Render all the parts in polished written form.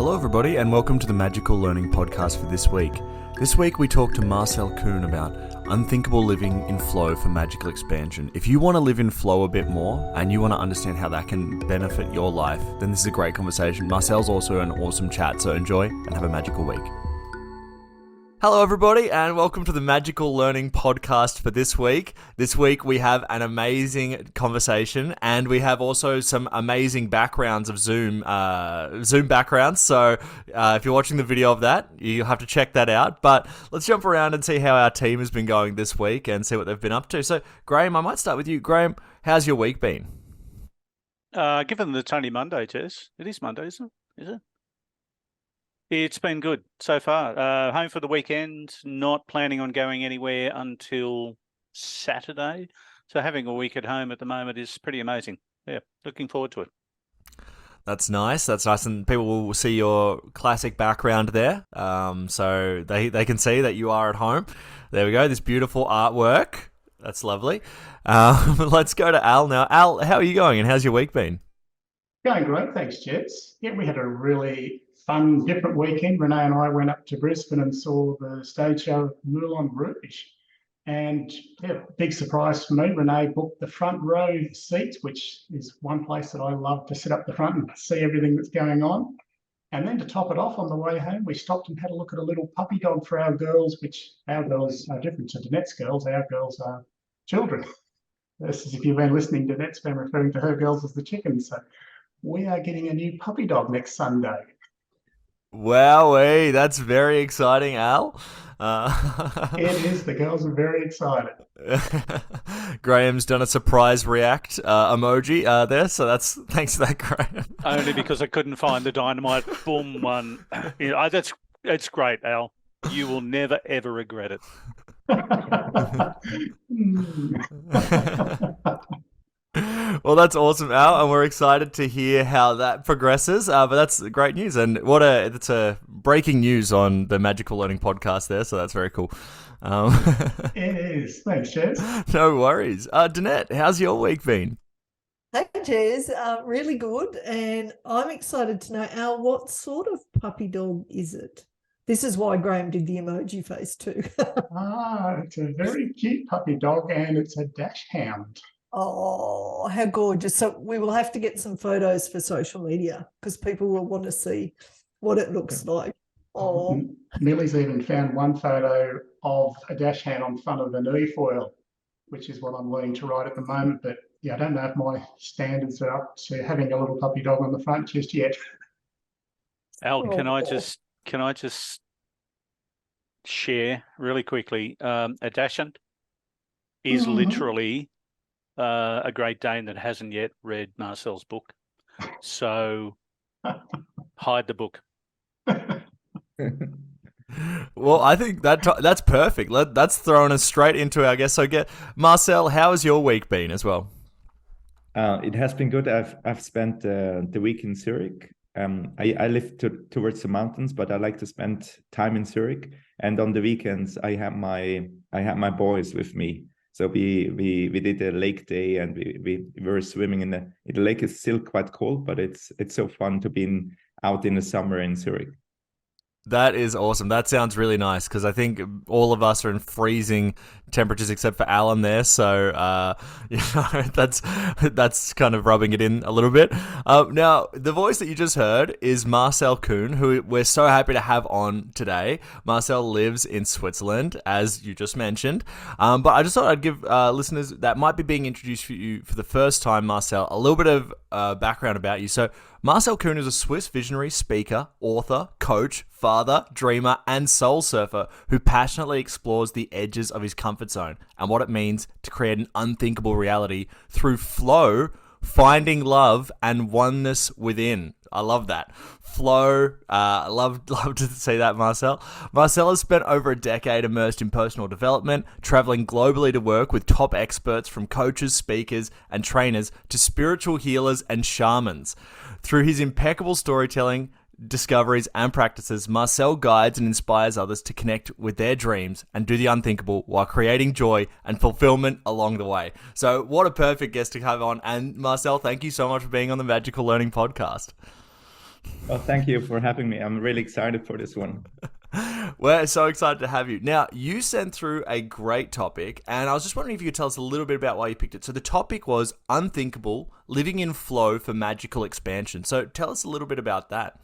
Hello everybody and welcome to the Magical Learning Podcast for this week. This week we talk to Marcel Kuhn about unthinkable living in flow for magical expansion. If you want to live in flow a bit more and you want to understand how that can benefit your life, then this is a great conversation. Marcel's also an awesome chat, so enjoy and have a magical week. Hello everybody and welcome to the Magical Learning Podcast for this week. This week we have an amazing conversation and we have also some amazing backgrounds of Zoom backgrounds. So if you're watching the video of that, you'll have to check that out. But let's jump around and see how our team has been going this week and see what they've been up to. So Graham, I might start with you. Graham, how's your week been? Given that it's only Monday, Jess, it is Monday, isn't it? Is it? It's been good so far. Home for the weekend, not planning on going anywhere until Saturday. So having a week at home at the moment is pretty amazing. Yeah, looking forward to it. That's nice. That's nice. And people will see your classic background there. So they can see that you are at home. There we go. This beautiful artwork. That's lovely. Let's go to Al now. Al, how are you going and how's your week been? Going great, thanks, Jets. Yeah, we had a really fun, different weekend. Renee and I went up to Brisbane and saw the stage show of Moulin Rouge. And yeah, big surprise for me, Renee booked the front row seats, which is one place that I love to sit up the front and see everything that's going on. And then to top it off, on the way home, we stopped and had a look at a little puppy dog for our girls, which our girls are different to Danette's girls. Our girls are children. This is if you've been listening, Danette's been referring to her girls as the chickens. So we are getting a new puppy dog next Sunday. Wowee, that's very exciting, Al. It is. The girls are very excited. Graham's done a surprise react emoji there, so that's thanks for that, Graham. Only because I couldn't find the dynamite boom one. That's great, Al. You will never ever regret it. Well, that's awesome, Al, and we're excited to hear how that progresses. But that's great news, and it's a breaking news on the Magical Learning Podcast there. So that's very cool. It is. Thanks, Jez. No worries. Danette, how's your week been? Hey, Jez. Really good, and I'm excited to know, Al, what sort of puppy dog is it? This is why Graham did the emoji face too. It's a very cute puppy dog, and it's a dash hound. Oh, how gorgeous. So we will have to get some photos for social media because people will want to see what it looks like. Oh, Millie's even found one photo of a dash hound on front of the Nuifoil, which is what I'm learning to ride at the moment. But yeah, I don't know if my standards are up to having a little puppy dog on the front just yet. Al, can I just share really quickly? A dachshund is literally a Great Dane that hasn't yet read Marcel's book. So hide the book. Well, I think that's perfect. That's throwing us straight into our guest. So, Marcel, how has your week been as well? It has been good. I've spent the week in Zurich. I live towards the mountains, but I like to spend time in Zurich. And on the weekends, I have my boys with me. So we did a lake day and we were swimming in the lake. Is still quite cold, but it's so fun to be out in the summer in Zurich. That is awesome. That sounds really nice because I think all of us are in freezing temperatures except for Alan there. So, that's kind of rubbing it in a little bit. Now, the voice that you just heard is Marcel Kuhn, who we're so happy to have on today. Marcel lives in Switzerland, as you just mentioned. But I just thought I'd give listeners that might be being introduced for you for the first time, Marcel, a little bit of background about you. So, Marcel Kuhn is a Swiss visionary, speaker, author, coach, father, dreamer, and soul surfer who passionately explores the edges of his comfort zone and what it means to create an unthinkable reality through flow, finding love, and oneness within. I love that. Flow. Love to see that, Marcel. Marcel has spent over a decade immersed in personal development, traveling globally to work with top experts from coaches, speakers, and trainers to spiritual healers and shamans. Through his impeccable storytelling, discoveries, and practices, Marcel guides and inspires others to connect with their dreams and do the unthinkable while creating joy and fulfillment along the way. So what a perfect guest to have on. And Marcel, thank you so much for being on the Magical Learning Podcast. Well, thank you for having me. I'm really excited for this one. We're so excited to have you. Now, you sent through a great topic, and I was just wondering if you could tell us a little bit about why you picked it. So the topic was Unthinkable, Living in Flow for Magical Expansion. So tell us a little bit about that.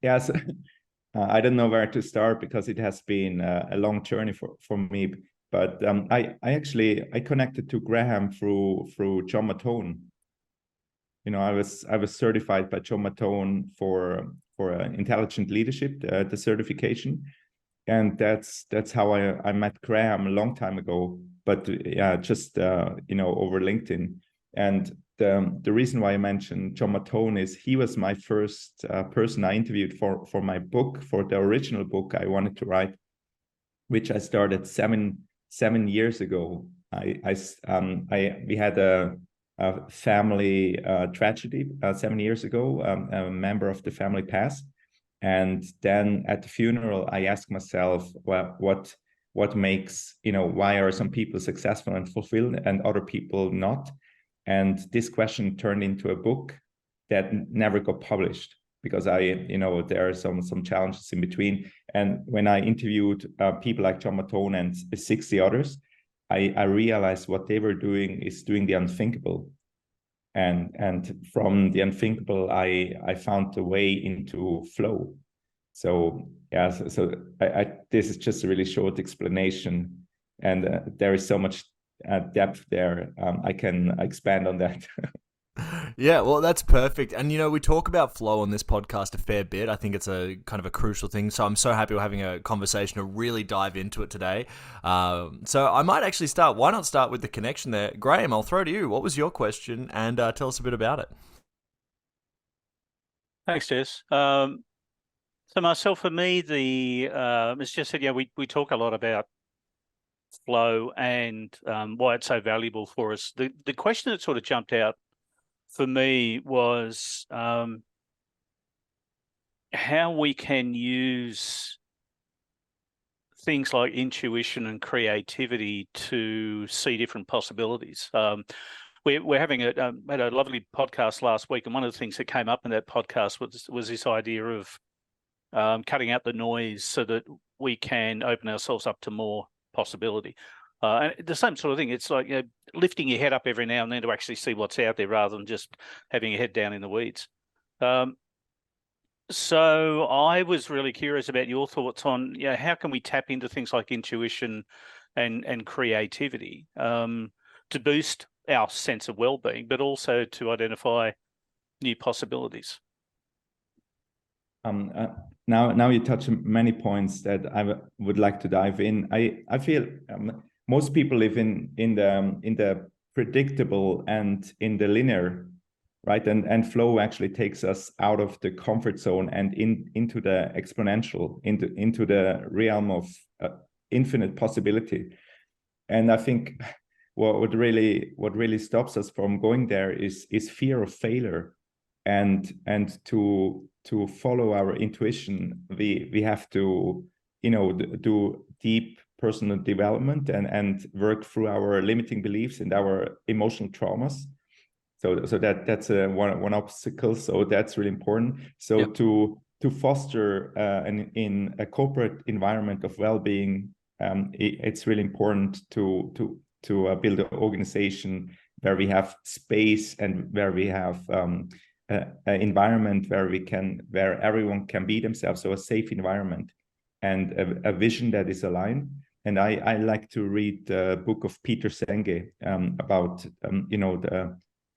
Yes, I don't know where to start because it has been a long journey for me. But I connected to Graham through John Mattone. You know, I was certified by John Mattone for intelligent leadership, the certification, and that's how I met Graham a long time ago. But yeah, just over LinkedIn. And the reason why I mentioned John Mattone is he was my first person I interviewed for my book, for the original book I wanted to write, which I started seven years ago. We had a family tragedy 7 years ago. A member of the family passed, and then at the funeral, I asked myself, well, what makes, why are some people successful and fulfilled and other people not? And this question turned into a book that never got published because there are some challenges in between. And when I interviewed people like John Mattone and 60 others, I realized what they were doing is doing the unthinkable. And from the unthinkable, I found the way into flow. So yeah, this is just a really short explanation, and there is so much depth there. I can expand on that. Yeah, well, that's perfect. And, we talk about flow on this podcast a fair bit. I think it's a kind of a crucial thing. So I'm so happy we're having a conversation to really dive into it today. So I might actually start. Why not start with the connection there? Graham, I'll throw to you. What was your question? And tell us a bit about it. Thanks, Jess. So Marcel, for me, as Jess said, we talk a lot about flow and why it's so valuable for us. The question that sort of jumped out for me was how we can use things like intuition and creativity to see different possibilities. We're having had a lovely podcast last week, and one of the things that came up in that podcast was this idea of cutting out the noise so that we can open ourselves up to more possibility. And the same sort of thing. It's like lifting your head up every now and then to actually see what's out there rather than just having your head down in the weeds. So I was really curious about your thoughts on how can we tap into things like intuition and creativity to boost our sense of well-being, but also to identify new possibilities. Now you touch many points that I would like to dive in. I feel most people live in the predictable and in the linear, right? And flow actually takes us out of the comfort zone and into the exponential, into the realm of infinite possibility. And I think what really stops us from going there is fear of failure, and to follow our intuition, we have to do deep personal development and work through our limiting beliefs and our emotional traumas. So that's one obstacle. So that's really important. So yep. to foster in a corporate environment of well-being, it's really important to build an organization where we have space and where we have an environment where everyone can be themselves. So a safe environment and a vision that is aligned. And I like to read the book of Peter Senge about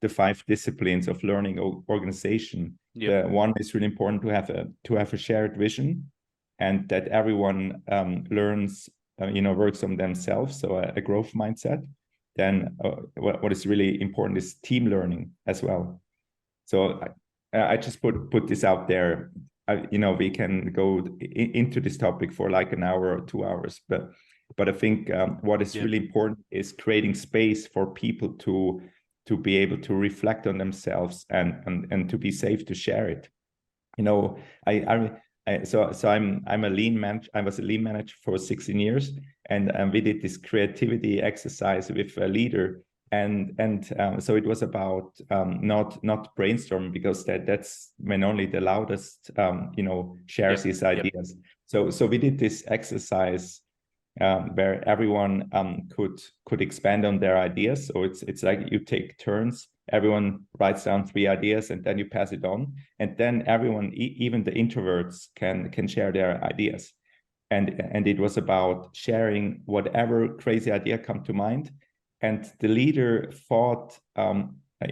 the 5 disciplines of learning organization. Yep. The one is really important to have a shared vision, and that everyone learns, works on themselves. So a growth mindset. Then what is really important is team learning as well. So I just put this out there. We can go into this topic for like an hour or 2 hours, but I think what is really important is creating space for people to be able to reflect on themselves and to be safe to share it. I'm a lean manager. I was a lean manager for 16 years, and we did this creativity exercise with a leader So it was about not brainstorming, because that's when only the loudest shares his ideas. So we did this exercise where everyone could expand on their ideas. So it's like you take turns. Everyone writes down 3 ideas, and then you pass it on, and then everyone, even the introverts, can share their ideas. And it was about sharing whatever crazy idea come to mind. And the leader thought,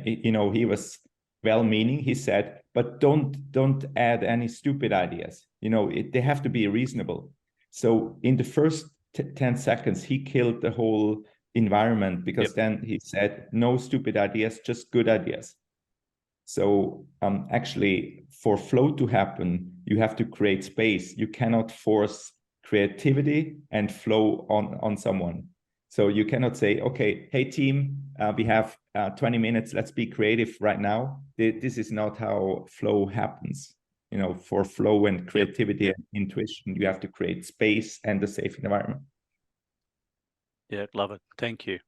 he was well-meaning. He said, but don't add any stupid ideas. They have to be reasonable. So in the first 10 seconds, he killed the whole environment, because then he said, no stupid ideas, just good ideas. So actually, for flow to happen, you have to create space. You cannot force creativity and flow on someone. So you cannot say, okay, hey team, we have 20 minutes, let's be creative right now. This is not how flow happens. For flow and creativity and intuition, you have to create space and a safe environment. Yeah, love it. Thank you.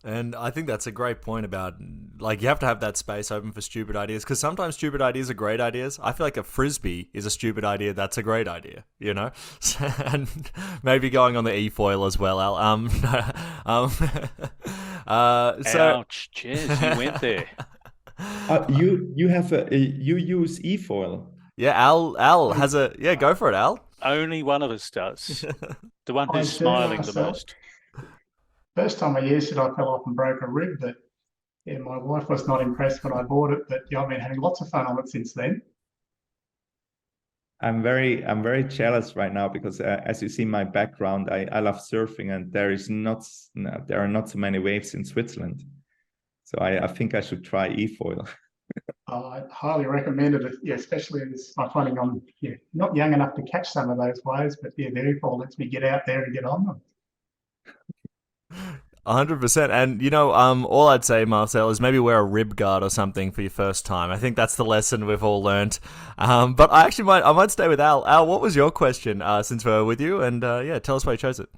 And I think that's a great point about, like, you have to have that space open for stupid ideas, because sometimes stupid ideas are great ideas. I feel like a frisbee is a stupid idea that's a great idea, and maybe going on the e-foil as well, Al. Ouch, Jez, you went there. You use e-foil. Yeah, Al has a, go for it, Al. Only one of us does. The one who's I do smiling the myself. most. First time I used it, I fell off and broke a rib, but my wife was not impressed when I bought it, but I've been having lots of fun on it since then. I'm very jealous right now, because as you see my background, I love surfing, and there are not so many waves in Switzerland. So I think I should try e-foil. I highly recommend it, especially as I'm finding I'm not young enough to catch some of those waves, but the e-foil lets me get out there and get on them. 100%. And all I'd say, Marcel, is maybe wear a rib guard or something for your first time. I think that's the lesson we've all learnt. But I might stay with Al. Al, what was your question since we're with you? And tell us why you chose it.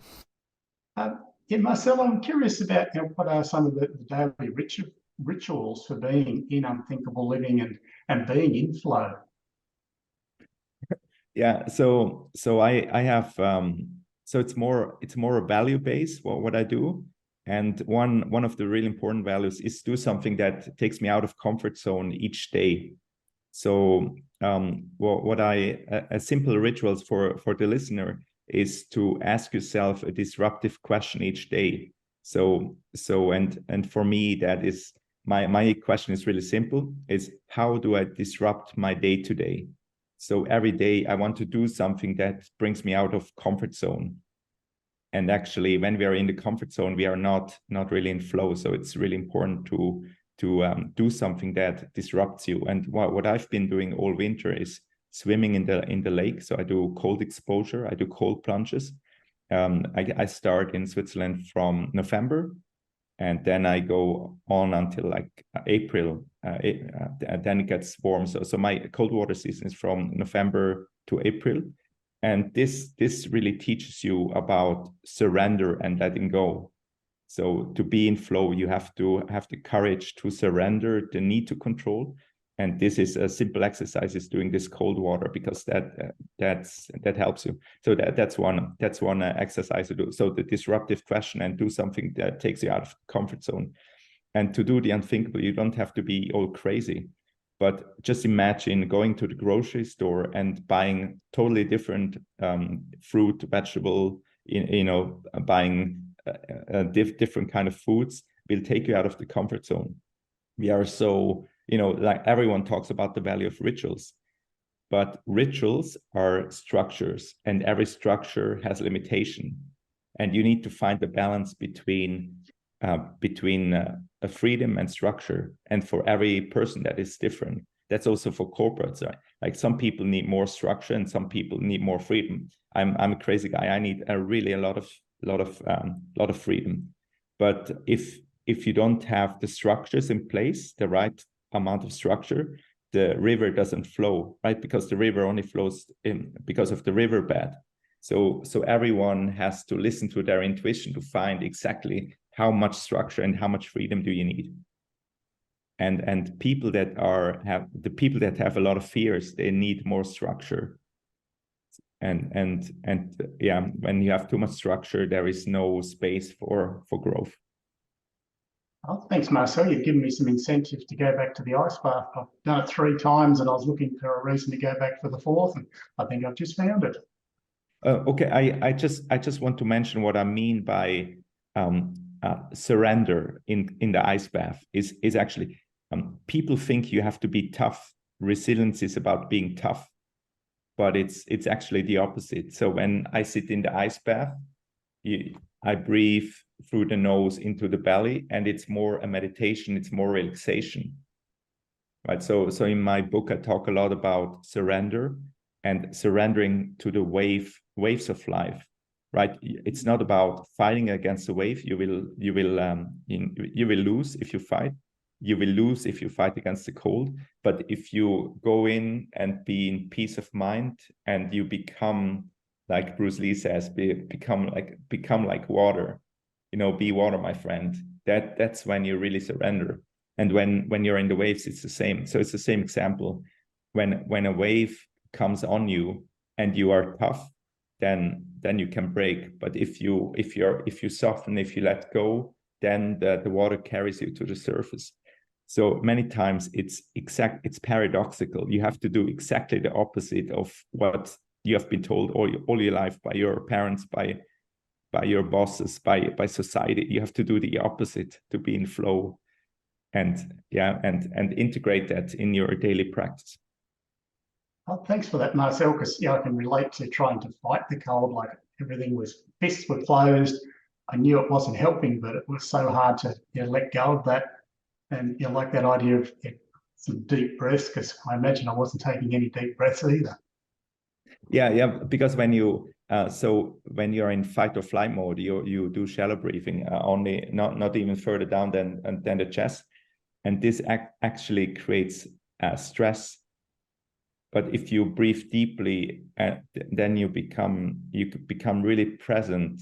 Marcel, I'm curious about what are some of the daily rituals for being in unthinkable living and being in flow. Yeah, so I have so it's more a value base what I do, and one of the really important values is do something that takes me out of comfort zone each day. So a simple rituals for the listener is to ask yourself a disruptive question each day. So and for me, that is my question is really simple, is how do I disrupt my day to day? So every day I want to do something that brings me out of comfort zone. And actually, when we are in the comfort zone, we are not really in flow. So it's really important to do something that disrupts you. And what I've been doing all winter is swimming in the lake. So I do cold exposure. I do cold plunges. I start in Switzerland from November, and then I go on until like April. Then it gets warm. So my cold water season is from November to April. And this really teaches you about surrender and letting go. So to be in flow, you have to have the courage to surrender the need to control. And this is a simple exercise, is doing this cold water, because that helps you. So that's one exercise to do. So the disruptive question, and do something that takes you out of comfort zone. And to do the unthinkable, you don't have to be all crazy. But just imagine going to the grocery store and buying totally different fruit, vegetable, buying different kind of foods will take you out of the comfort zone. We are so, like everyone talks about the value of rituals, but rituals are structures, and every structure has limitation. And you need to find the balance between a freedom and structure. And for every person, that is different. That's also for corporates, right? Like some people need more structure and some people need more freedom. I'm a crazy guy. I need a lot of freedom. But if you don't have the structures in place, the right amount of structure, the river doesn't flow, right? Because the river only flows in because of the riverbed. So everyone has to listen to their intuition to find exactly how much structure and how much freedom do you need. And people that have a lot of fears, they need more structure. And yeah, when you have too much structure, there is no space for growth. Oh, thanks, Marcel. You've given me some incentive to go back to the ice bath. I've done it 3 times, and I was looking for a reason to go back for the 4th, and I think I've just found it. Okay, I just want to mention what I mean by surrender in the ice bath is actually people think you have to be tough. Resilience is about being tough, but it's actually the opposite. So when I sit in the ice bath, I breathe through the nose into the belly, and it's more a meditation, it's more relaxation, right? So in my book, I talk a lot about surrender and surrendering to the waves of life, right? It's not about fighting against the wave. You will lose if you fight. You will lose if you fight against the cold. But if you go in and be in peace of mind, and you become, like Bruce Lee says, become like water, be water, my friend. That's when you really surrender. And when you're in the waves, it's the same. So it's the same example. When a wave comes on you and you are tough, then you can break. But if you soften, if you let go, then the water carries you to the surface. So many times it's paradoxical. You have to do exactly the opposite of what you have been told all your life by your parents, by your bosses, by society. You have to do the opposite to be in flow, and integrate that in your daily practice. Oh, thanks for that, Marcel, because I can relate to trying to fight the cold. Like, fists were closed. I knew it wasn't helping, but it was so hard to let go of that. And like that idea of some deep breaths, because I imagine I wasn't taking any deep breaths either. Yeah, because when you're in fight or flight mode, you do shallow breathing, only not even further down than the chest, and this actually creates stress. But if you breathe deeply, then you become really present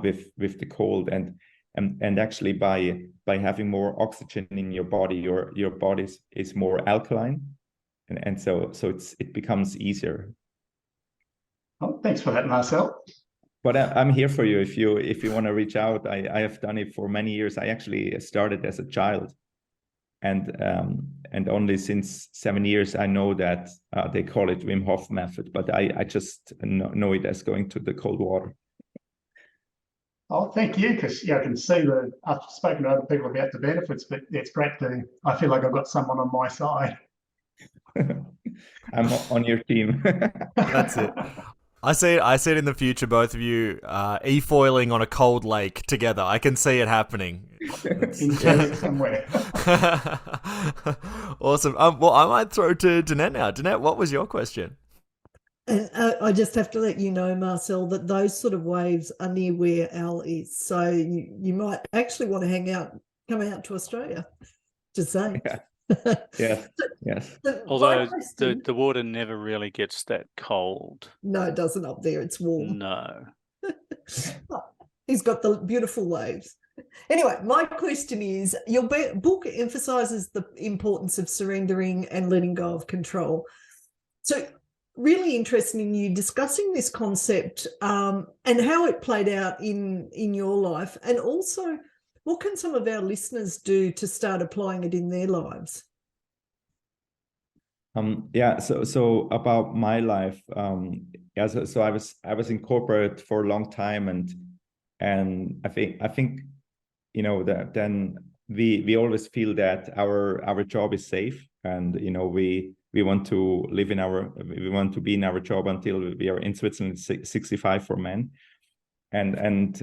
with the cold, and actually by having more oxygen in your body, your body is more alkaline, and so it becomes easier. Oh, thanks for that, Marcel. But I'm here for you if you want to reach out. I have done it for many years. I actually started as a child, and only since 7 years I know that they call it Wim Hof method, but I just know it as going to the cold water. Oh, thank you, because I can see I've spoken to other people about the benefits, but it's great I feel like I've got someone on my side. I'm on your team. That's it. I see it in the future, both of you e-foiling on a cold lake together. I can see it happening. In Zurich somewhere. Awesome. Well, I might throw to Danette now. Danette, what was your question? And I just have to let you know, Marcel, that those sort of waves are near where Al is. So you might actually want to come out to Australia. Just saying. Yeah. Yes. Although the water never really gets that cold. No, it doesn't up there. It's warm. No. He's got the beautiful waves. Anyway, my question is, your book emphasizes the importance of surrendering and letting go of control. So really interested in you discussing this concept and how it played out in your life, and also what can some of our listeners do to start applying it in their lives? So about my life, so I was in corporate for a long time, and I think that then we always feel that our job is safe, and we want to be in our job until we are in Switzerland 65 for men. And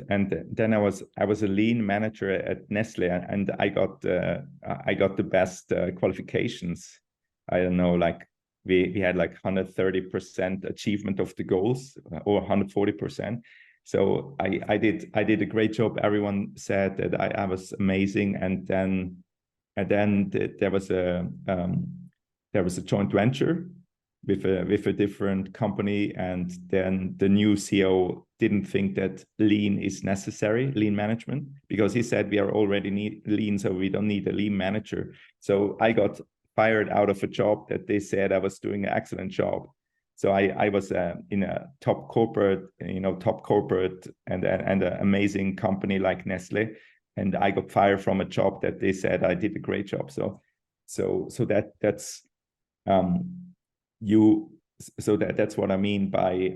then I was a lean manager at Nestle, and I got the best qualifications. I don't know, like we had like 130% achievement of the goals, or 140%. So I did a great job. Everyone said that I was amazing, and then there was a joint venture with a different company, and then the new CEO didn't think that lean is necessary, lean management, because he said we are already lean, so we don't need a lean manager. So I got fired out of a job that they said I was doing an excellent job. So I was in a top corporate and an amazing company like Nestle, and I got fired from a job that they said I did a great job. So that's that's what I mean by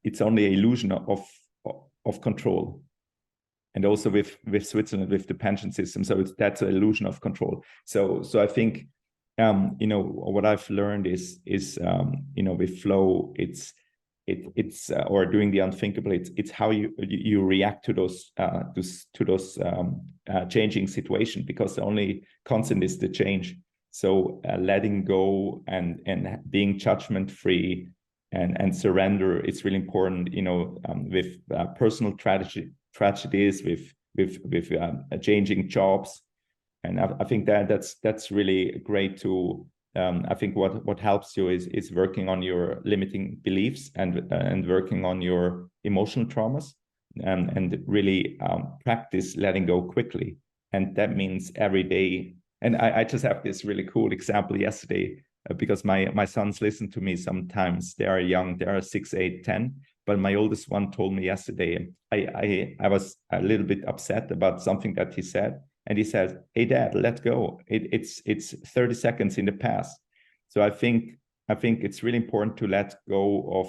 it's only an illusion of control. And also with Switzerland, with the pension system, so that's an illusion of control. So I think what I've learned is with flow, it's or doing the unthinkable, it's how you react to those changing situations, because the only constant is the change. So letting go and being judgment free and surrender, it's really important, with personal tragedies, with changing jobs. And I think that's really great to I think what helps you is working on your limiting beliefs and working on your emotional traumas, and really practice letting go quickly. And that means every day. And I just have this really cool example yesterday, because my sons listen to me sometimes. They are young, they are 6, 8, 10. But my oldest one told me yesterday, I was a little bit upset about something that he said. And he says, "Hey, Dad, let go. It's 30 seconds in the past." So I think it's really important to let go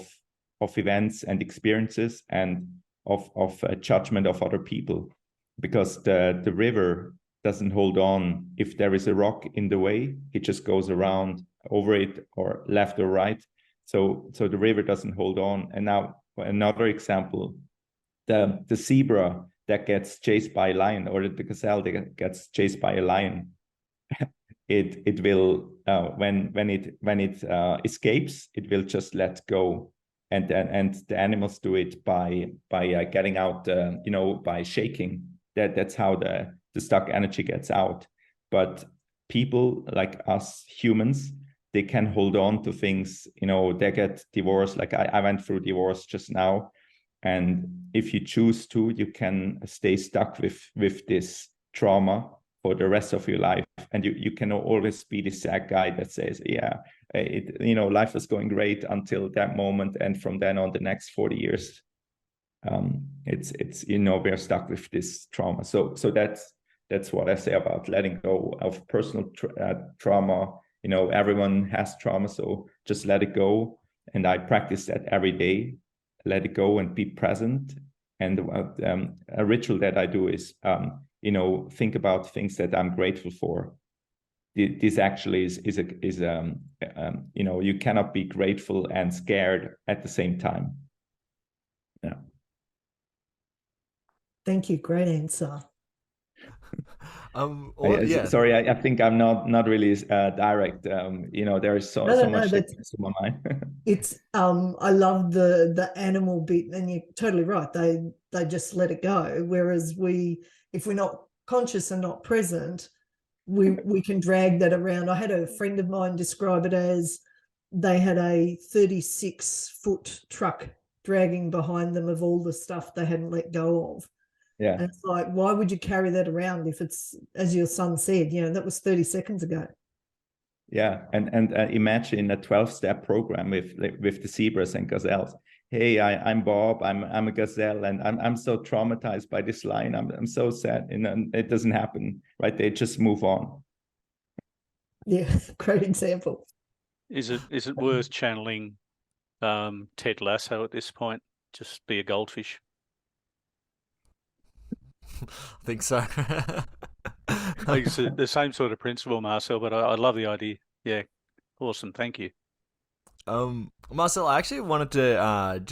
of events and experiences and of judgment of other people, because the river doesn't hold on. If there is a rock in the way, it just goes around over it, or left or right. So the river doesn't hold on. And now another example, the zebra that gets chased by a lion, or the gazelle that gets chased by a lion, it will when it escapes, it will just let go, and the animals do it by getting out, by shaking. That's how the stuck energy gets out. But people like us humans, they can hold on to things. They get divorced. Like I went through divorce just now. And if you choose to, you can stay stuck with this trauma for the rest of your life. And you can always be the sad guy that says, yeah, life is going great until that moment. And from then on, the next 40 years, it's we're stuck with this trauma. So that's what I say about letting go of personal trauma. Everyone has trauma, so just let it go. And I practice that every day. Let it go and be present. And a ritual that I do is, think about things that I'm grateful for. This actually is you cannot be grateful and scared at the same time. Yeah. Thank you. Great answer. Sorry, I think I'm not really direct. There is so much that's in my mind. It's I love the animal bit, and you're totally right. They just let it go. Whereas if we're not conscious and not present, we can drag that around. I had a friend of mine describe it as they had a 36-foot truck dragging behind them of all the stuff they hadn't let go of. Yeah. And it's like, why would you carry that around if it's, as your son said, that was 30 seconds ago. Yeah. And imagine a 12-step program with the zebras and gazelles. Hey, I'm Bob, I'm a gazelle, and I'm so traumatized by this lion. I'm so sad. And it doesn't happen, right? They just move on. Yeah, great example. Is it worth channeling Ted Lasso at this point? Just be a goldfish. I think so. I think it's the same sort of principle, Marcel, but I love the idea. Yeah, awesome. Thank you. Marcel, I actually wanted to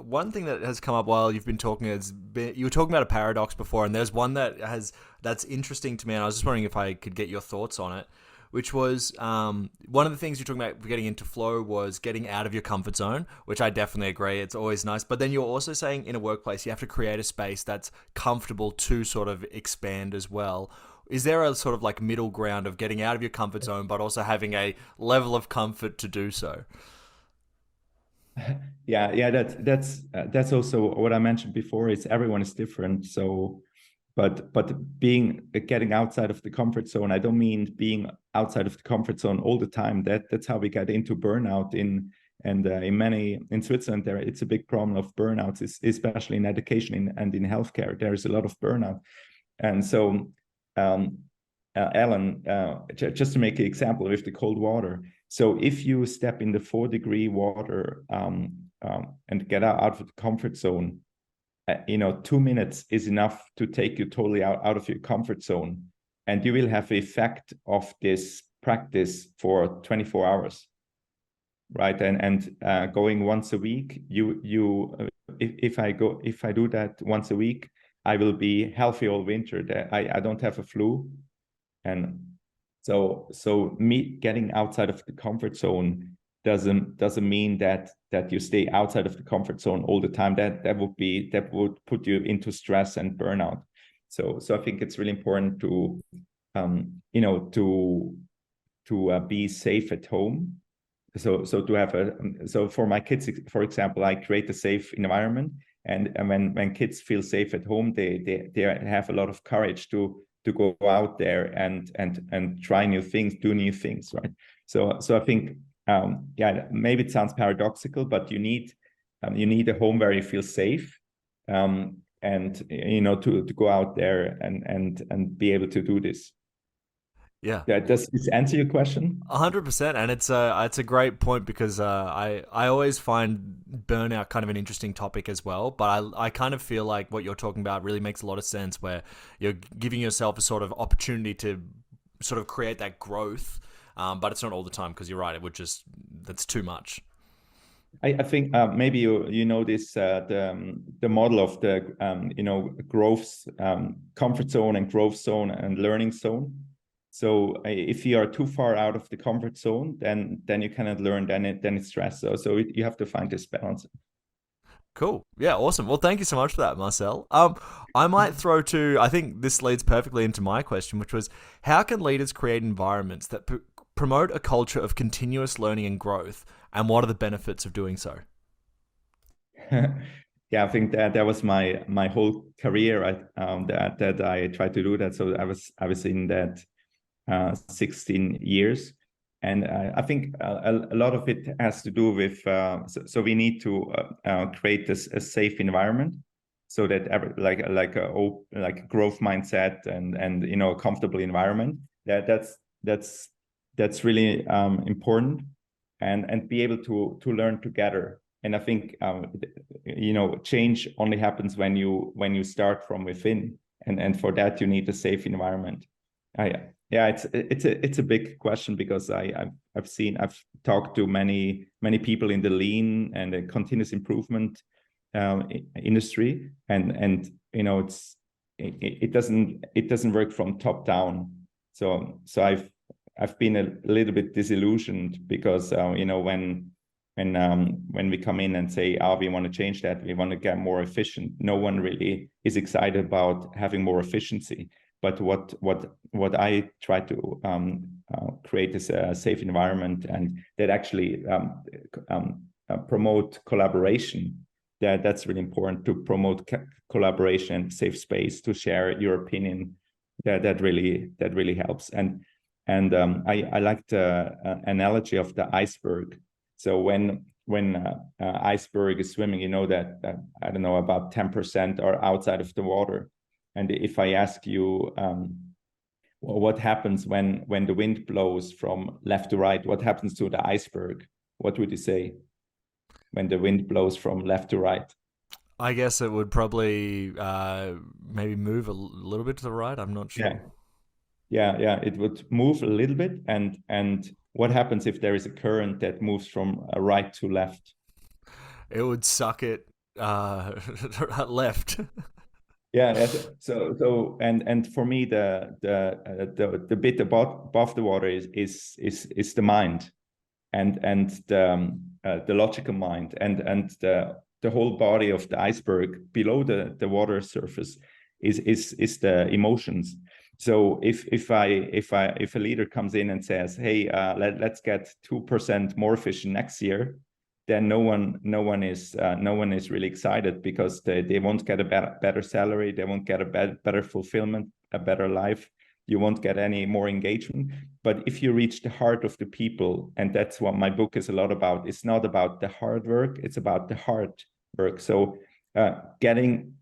one thing that has come up while you've been talking you were talking about a paradox before, and there's one that's interesting to me, and I was just wondering if I could get your thoughts on it, which was one of the things you're talking about getting into flow was getting out of your comfort zone, which I definitely agree. It's always nice. But then you're also saying in a workplace, you have to create a space that's comfortable to sort of expand as well. is there a sort of like middle ground of getting out of your comfort zone, but also having a level of comfort to do so? Yeah, that's also what I mentioned before. Is everyone is different. So, but getting outside of the comfort zone. I don't mean being outside of the comfort zone all the time. That's how we get into burnout in Switzerland. There, it's a big problem of burnouts, especially in education and in healthcare. There is a lot of burnout, and so. Alan, just to make an example with the cold water. So if you step in the 4-degree water and get out of the comfort zone, 2 minutes is enough to take you totally out of your comfort zone, and you will have the effect of this practice for 24 hours, right? And going once a week, if I do that once a week, I will be healthy all winter. I don't have a flu. And so me getting outside of the comfort zone doesn't mean that you stay outside of the comfort zone all the time. That would put you into stress and burnout. So I think it's really important to be safe at home. So to have for my kids, for example, I create a safe environment, and when kids feel safe at home, they have a lot of courage to go out there and try new things, do new things, right? So I think maybe it sounds paradoxical, but you need a home where you feel safe, and to go out there and be able to do this. Yeah. Does this answer your question? 100%, and it's a great point, because I always find burnout kind of an interesting topic as well. But I kind of feel like what you're talking about really makes a lot of sense, where you're giving yourself a sort of opportunity to sort of create that growth, but it's not all the time, because you're right, that's too much. I think maybe you know this the model of the growth comfort zone and growth zone and learning zone. So if you are too far out of the comfort zone, then you cannot learn. Then it's stress. So you have to find this balance. Cool. Yeah, awesome. Well, thank you so much for that, Marcel. I might throw to, I think this leads perfectly into my question, which was, how can leaders create environments that promote a culture of continuous learning and growth, and what are the benefits of doing so? Yeah, I think that was my whole career. That I tried to do that. So I was in that 16 years, and I think a lot of it has to do with so we need to create a safe environment, so that like a growth mindset and a comfortable environment. That's really important, and be able to learn together. And I think change only happens when you start from within, and for that you need a safe environment. Yeah, it's a big question, because I've talked to many people in the lean and the continuous improvement industry, and it doesn't work from top down. So I've been a little bit disillusioned, because when we come in and say, we want to change that, we want to get more efficient, no one really is excited about having more efficiency. But what I try to create is a safe environment, and that actually promote collaboration. That's really important, to promote collaboration and safe space to share your opinion. That really helps. And I like the analogy of the iceberg. So when iceberg is swimming, that I don't know, about 10% are outside of the water. And if I ask you, what happens when the wind blows from left to right, what happens to the iceberg? What would you say when the wind blows from left to right? I guess it would probably maybe move a little bit to the right. I'm not sure. Yeah, it would move a little bit. And what happens if there is a current that moves from right to left? It would suck it left. Yeah. So and for me, the bit above the water is the mind, and the logical mind, and the whole body of the iceberg below the water surface is the emotions. So if a leader comes in and says, hey, let's get 2% more efficient next year, then no one is really excited, because they won't get a better salary, they won't get a better fulfillment, a better life, you won't get any more engagement. But if you reach the heart of the people, and that's what my book is a lot about, it's not about the hard work, it's about the heart work. So getting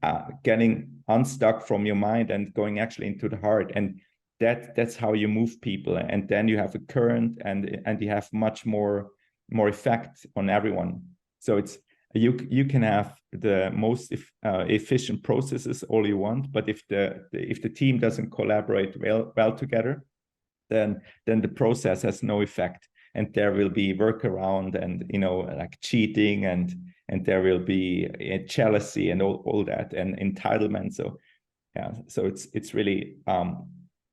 unstuck from your mind and going actually into the heart, and that's how you move people, and then you have a current, and you have much more effect on everyone. So it's you can have the most efficient processes all you want, but if the team doesn't collaborate well together, then the process has no effect, and there will be workaround, and like cheating, and there will be jealousy and all that, and entitlement. So yeah, so it's really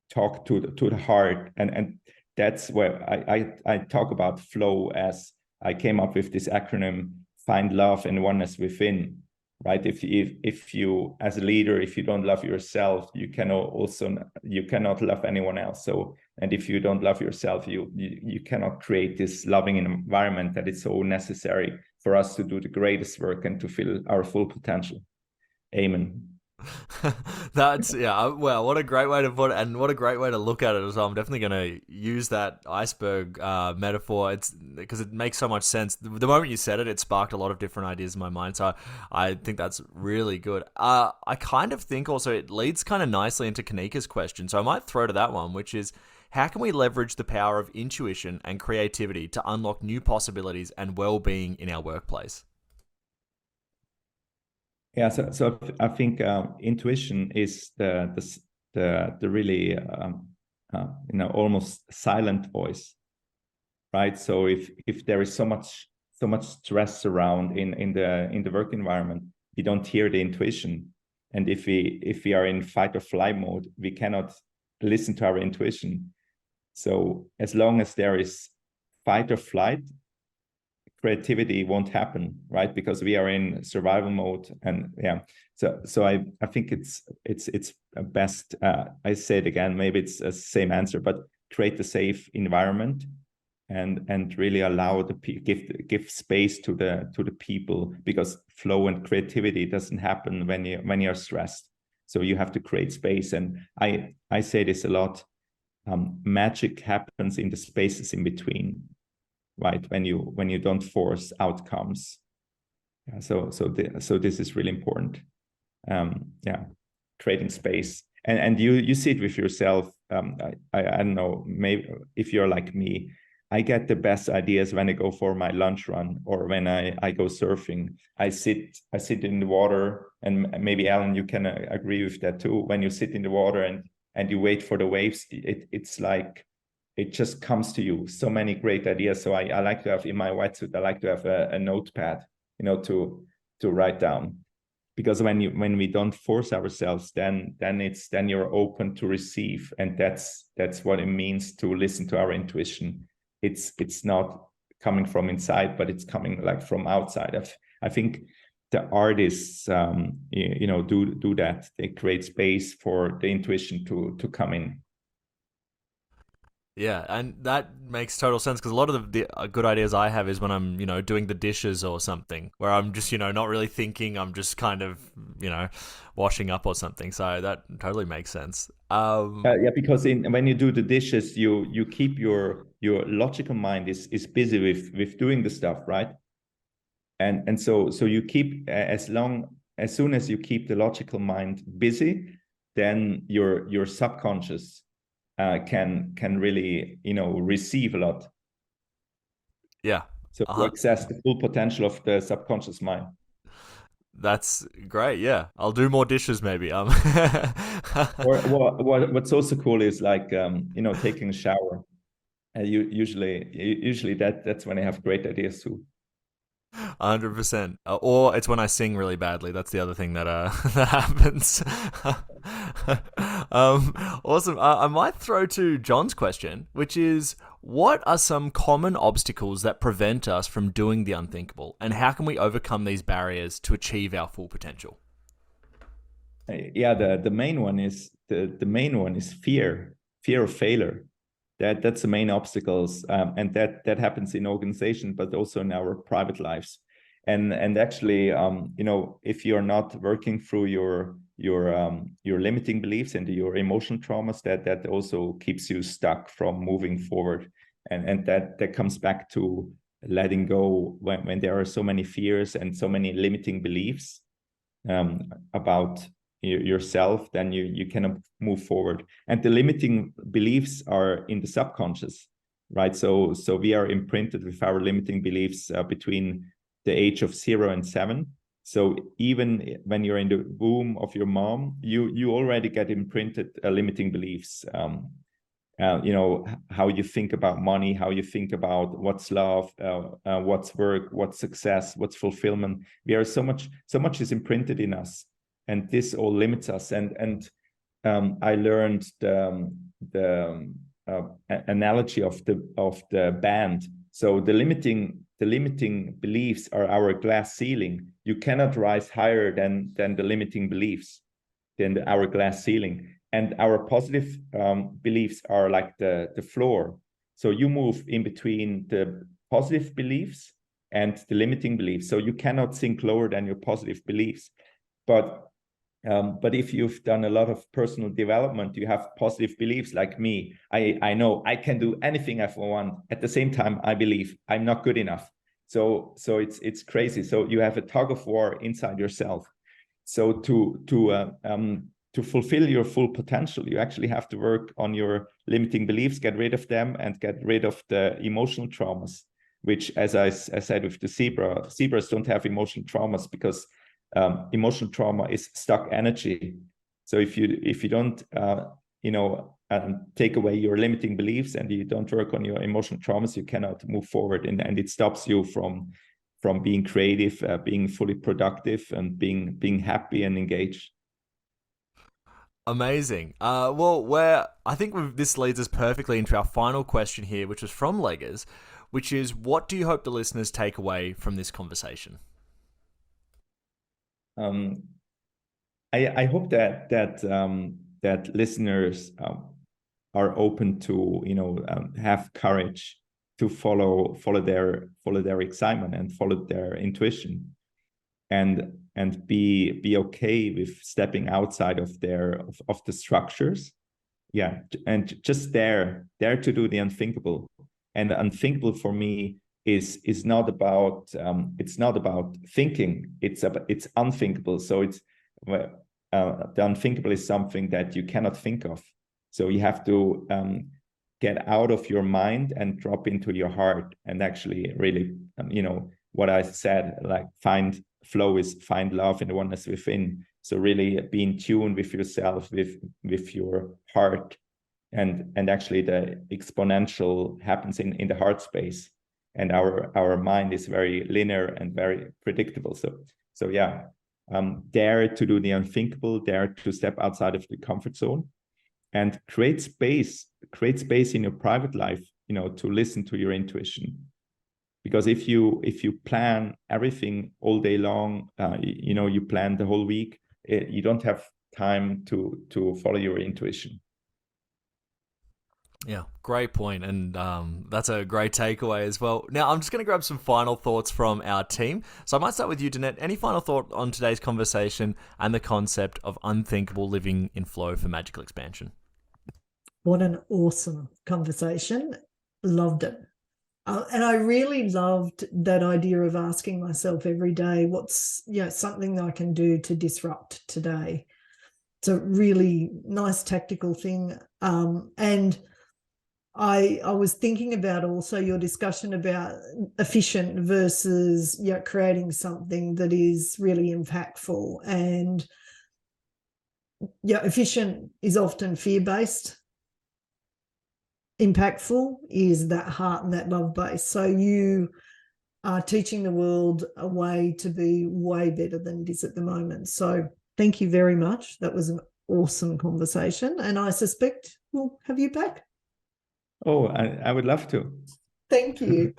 talk to the heart, and that's where I talk about flow, as I came up with this acronym: find love and oneness within. Right? If you, as a leader, if you don't love yourself, you cannot love anyone else. So, and if you don't love yourself, you cannot create this loving environment that is so necessary for us to do the greatest work and to feel our full potential. Amen. That's well, what a great way to put it, and what a great way to look at it as well. I'm definitely going to use that iceberg metaphor. It's because it makes so much sense. The moment you said it, it sparked a lot of different ideas in my mind. So I think that's really good. I kind of think also it leads kind of nicely into Kanika's question. So I might throw to that one, which is, how can we leverage the power of intuition and creativity to unlock new possibilities and well-being in our workplace? Yeah, so I think intuition is the really almost silent voice, right? So if there is so much stress around in the work environment, we don't hear the intuition, and if we are in fight or flight mode, we cannot listen to our intuition. So as long as there is fight or flight, creativity won't happen, right? Because we are in survival mode, and yeah. So I think it's best. I say it again. Maybe it's the same answer, but create a safe environment, and really allow give space to the people, because flow and creativity doesn't happen when you're stressed. So you have to create space, and I say this a lot. Magic happens in the spaces in between. Right, when you don't force outcomes. Yeah, so this is really important. Creating space, and you see it with yourself. I don't know, maybe if you're like me, I get the best ideas when I go for my lunch run, or when I go surfing. I sit in the water, and maybe Alan, you can agree with that too. When you sit in the water and you wait for the waves, it's like it just comes to you, so many great ideas. So I like to have, in my wetsuit, I like to have a notepad, to write down, because when we don't force ourselves, then you're open to receive, and that's what it means to listen to our intuition. It's not coming from inside, but it's coming like from outside. I think the artists, do that. They create space for the intuition to come in. Yeah, and that makes total sense, because a lot of the good ideas I have is when I'm, doing the dishes or something, where I'm just, not really thinking, I'm just kind of, washing up or something. So that totally makes sense. Because when you do the dishes, you keep your logical mind is busy with doing the stuff, right? And so you keep, as soon as you keep the logical mind busy, then your subconscious can really receive a lot. Yeah. So to access the full potential of the subconscious mind. That's great. Yeah, I'll do more dishes maybe. Or what's also cool is like taking a shower. Usually that's when I have great ideas too. 100%. Or it's when I sing really badly. That's the other thing that that happens. Awesome. I might throw to John's question, which is, what are some common obstacles that prevent us from doing the unthinkable, and how can we overcome these barriers to achieve our full potential? the main one is the main one is fear of failure. That's the main obstacles, and that happens in organization, but also in our private lives. And actually, if you're not working through your limiting beliefs and your emotional traumas, that also keeps you stuck from moving forward. And that comes back to letting go when there are so many fears and so many limiting beliefs about yourself, then you cannot move forward. And the limiting beliefs are in the subconscious, right? So we are imprinted with our limiting beliefs between the age of 0 and 7. So even when you're in the womb of your mom, you already get imprinted limiting beliefs. How you think about money, how you think about what's love, what's work, what's success, what's fulfillment. We are so much is imprinted in us, and this all limits us. And I learned the analogy of the band. So the limiting beliefs are our glass ceiling. You cannot rise higher than the limiting beliefs, than our glass ceiling. And our positive beliefs are like the floor. So you move in between the positive beliefs and the limiting beliefs. So you cannot sink lower than your positive beliefs. But if you've done a lot of personal development, you have positive beliefs like me. I know I can do anything I want. At the same time, I believe I'm not good enough. So it's crazy. So you have a tug of war inside yourself. So to fulfill your full potential, you actually have to work on your limiting beliefs, get rid of them, and get rid of the emotional traumas, which, as I said with the zebras don't have emotional traumas because emotional trauma is stuck energy. So if you don't take away your limiting beliefs and you don't work on your emotional traumas, you cannot move forward, and it stops you from being creative, being fully productive, and being happy and engaged. Amazing. I think this leads us perfectly into our final question here, which was from Leggers, which is, what do you hope the listeners take away from this conversation? I hope that listeners are open to have courage to follow their excitement and follow their intuition, and be okay with stepping outside of the structures, and just dare to do the unthinkable. And the unthinkable for me is not about thinking, it's unthinkable. So it's the unthinkable is something that you cannot think of, so you have to get out of your mind and drop into your heart, and actually really what I said, like find love and oneness within. So really be in tune with yourself, with your heart, and actually the exponential happens in the heart space, and our mind is very linear and very predictable. So dare to do the unthinkable, dare to step outside of the comfort zone, and create space in your private life, to listen to your intuition. Because if you plan everything all day long, you plan the whole week, you don't have time to follow your intuition. Yeah, great point, and that's a great takeaway as well. Now, I'm just going to grab some final thoughts from our team. So I might start with you, Danette. Any final thought on today's conversation and the concept of unthinkable living in flow for magical expansion? What an awesome conversation. Loved it. And I really loved that idea of asking myself every day, what's something that I can do to disrupt today. It's a really nice tactical thing. And I was thinking about also your discussion about efficient versus creating something that is really impactful. And efficient is often fear-based. Impactful is that heart and that love base. So you are teaching the world a way to be way better than it is at the moment. So thank you very much. That was an awesome conversation, and I suspect we'll have you back. Oh, I would love to. Thank you.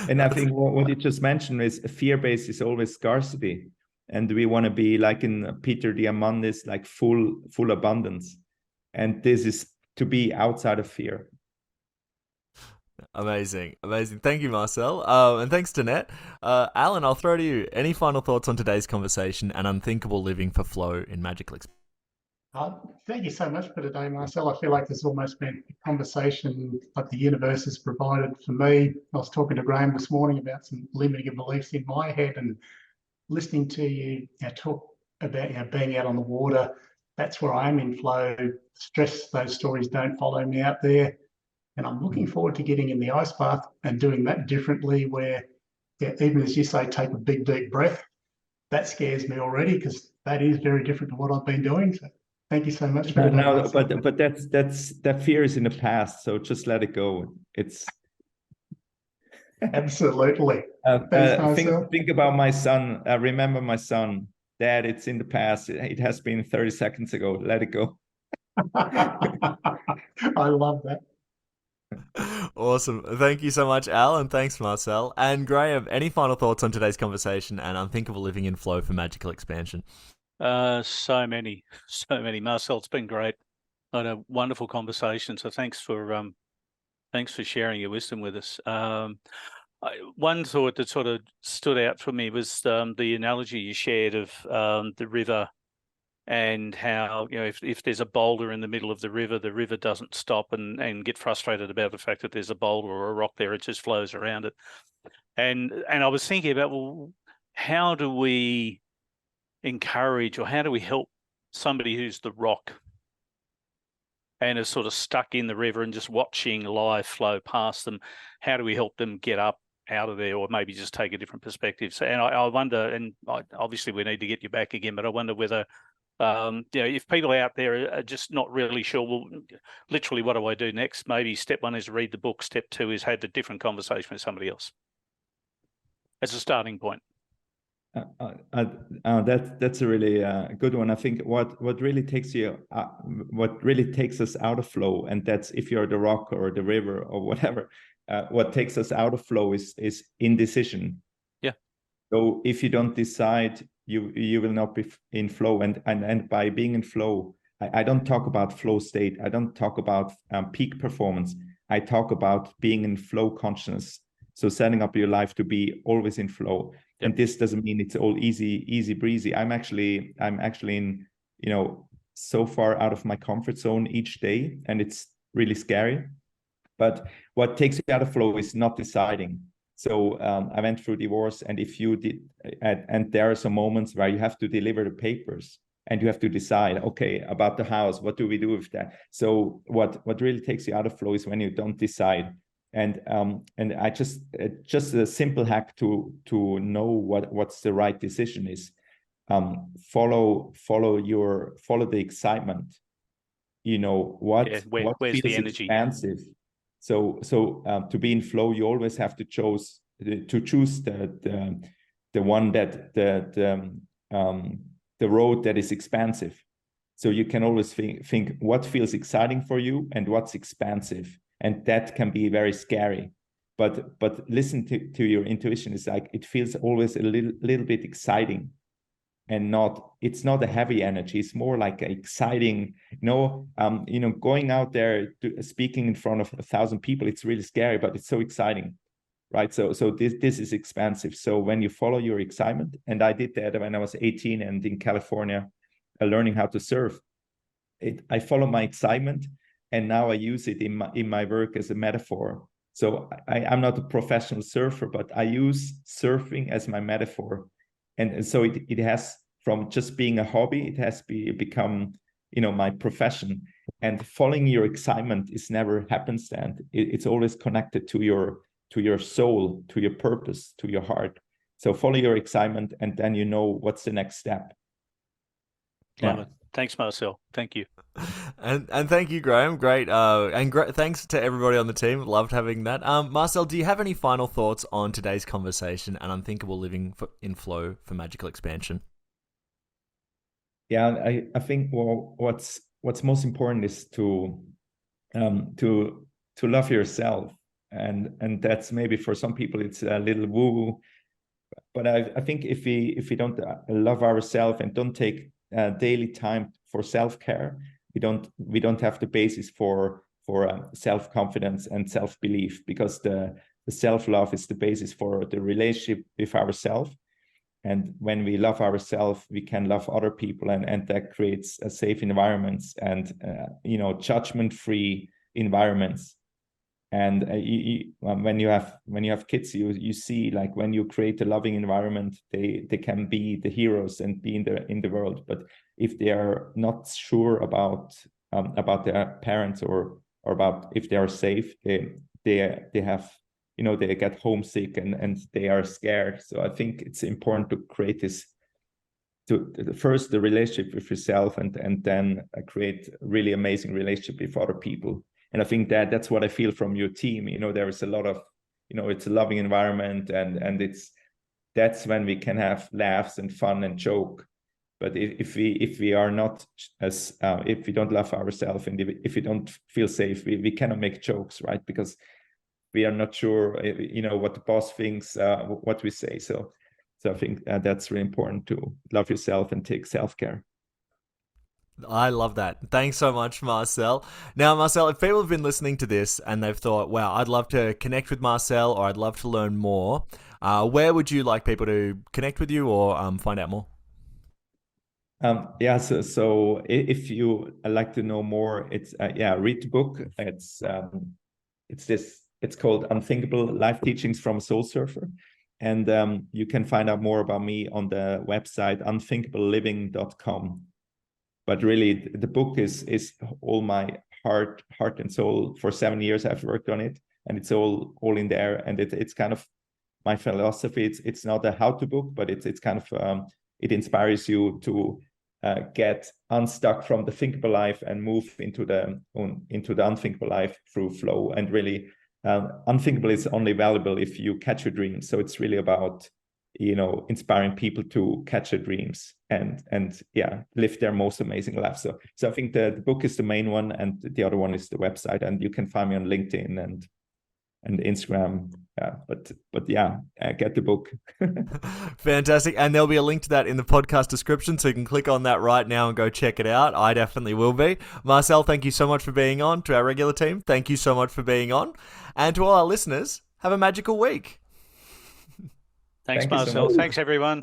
And I think what you just mentioned is fear-based is always scarcity. and we want to be like in Peter Diamandis, like full abundance. And this is to be outside of fear. Amazing. Thank you, Marcel. And thanks to Net. Alan, I'll throw to you. Any final thoughts on today's conversation and unthinkable living for flow in magical experience? Thank you so much for today, Marcel. I feel like this has almost been a conversation that the universe has provided for me. I was talking to Graham this morning about some limiting beliefs in my head, and listening to you, talk about being out on the water. That's where I am in flow. Stress, those stories don't follow me out there. And I'm looking forward to getting in the ice bath and doing that differently, where even as you say, take a big, deep breath. That scares me already, because that is very different to what I've been doing. So thank you so much for today. No, but that fear is in the past, so just let it go. It's absolutely. Thanks, Marcel. Think about my son. Remember my son. Dad, it's in the past. It has been 30 seconds ago. Let it go. I love that. Awesome. Thank you so much, Al, and thanks, Marcel. And Graham, any final thoughts on today's conversation and unthinkable living in flow for magical expansion? So many. Marcel, it's been great. I had a wonderful conversation. So thanks for sharing your wisdom with us. One thought that sort of stood out for me was the analogy you shared of the river, and how, if there's a boulder in the middle of the river doesn't stop and get frustrated about the fact that there's a boulder or a rock there. It just flows around it. And I was thinking about, well, how do we encourage, or how do we help somebody who's the rock and is sort of stuck in the river and just watching life flow past them? How do we help them get up out of there, or maybe just take a different perspective? So, and I wonder, and obviously we need to get you back again, but I wonder whether, if people out there are just not really sure, well, literally, what do I do next? Maybe step one is read the book. Step two is have a different conversation with somebody else as a starting point. That's a really good one. I think what really takes us out of flow, and that's if you're the rock or the river or whatever, what takes us out of flow is indecision. Yeah. So if you don't decide, you will not be in flow. And by being in flow, I don't talk about flow state. I don't talk about peak performance. I talk about being in flow consciousness. So setting up your life to be always in flow. Yep. And this doesn't mean it's all easy breezy. I'm actually in, so far out of my comfort zone each day, and it's really scary. But what takes you out of flow is not deciding. So I went through divorce, and if you did, and there are some moments where you have to deliver the papers and you have to decide, okay, about the house, what do we do with that? So what really takes you out of flow is when you don't decide. And I just a simple hack to know what's the right decision is, follow the excitement. What where's feels the energy? Expansive. So to be in flow, you always have to choose the one that the road that is expansive. So you can always think what feels exciting for you and what's expansive, and that can be very scary. But listen to your intuition. It's like it feels always a little bit exciting, and it's not a heavy energy. It's more like exciting, going out there speaking in front of 1,000 people. It's really scary, but it's so exciting, right? So this is expansive. So when you follow your excitement, and I did that when I was 18 and in California, learning how to surf. I follow my excitement, and now I use it in my work as a metaphor. So I'm not a professional surfer, but I use surfing as my metaphor. And so it has, from just being a hobby, it has become, my profession. And following your excitement is never happenstance. It's always connected to your soul, to your purpose, to your heart. So follow your excitement, and then you know what's the next step. Love it. Thanks, Marcel. Thank you. And thank you, Graham. Great. Thanks to everybody on the team. Loved having that. Marcel, do you have any final thoughts on today's conversation and unthinkable living in flow for magical expansion? Yeah, I think what's most important is to love yourself, and that's maybe for some people it's a little woo, but I think if we don't love ourselves and don't take daily time for self-care, we don't have the basis for self-confidence and self-belief, because the self-love is the basis for the relationship with ourselves. And when we love ourselves, we can love other people, and that creates a safe environments and judgment-free environments. And when you have kids, you see, like, when you create a loving environment, they can be the heroes and be in the world. But if they are not sure about their parents or about if they are safe, they have, they get homesick and they are scared. So I think it's important to create this, first the relationship with yourself, and then create really amazing relationship with other people. And I think that's what I feel from your team. There is a lot of, it's a loving environment, and that's when we can have laughs and fun and joke. But if we are not if we don't love ourselves, and if we don't feel safe, we cannot make jokes, right? Because we are not sure, what the boss thinks, what we say. So I think that's really important, to love yourself and take self-care. I love that. Thanks so much, Marcel. Now, Marcel, if people have been listening to this and they've thought, wow, I'd love to connect with Marcel, or I'd love to learn more, where would you like people to connect with you or find out more? So if you like to know more, it's read the book. It's called Unthinkable Life Teachings From, Soul Surfer. And you can find out more about me on the website unthinkableliving.com. But really, the book is all my heart and soul. For 7 years, I've worked on it, and it's all in there. And it's kind of my philosophy. It's not a how-to book, but it's kind of it inspires you to get unstuck from the thinkable life and move into the unthinkable life through flow. And really, unthinkable is only valuable if you catch your dreams. So it's really about inspiring people to catch their dreams and live their most amazing life. So I think the book is the main one, and the other one is the website, and you can find me on LinkedIn and Instagram. Get the book. Fantastic. And there'll be a link to that in the podcast description, so you can click on that right now and go check it out. I definitely will be. Marcel, thank you so much for being on. To our regular team, thank you so much for being on. And to all our listeners, have a magical week. Thanks, Thank you so Marcel. much. Thanks, everyone.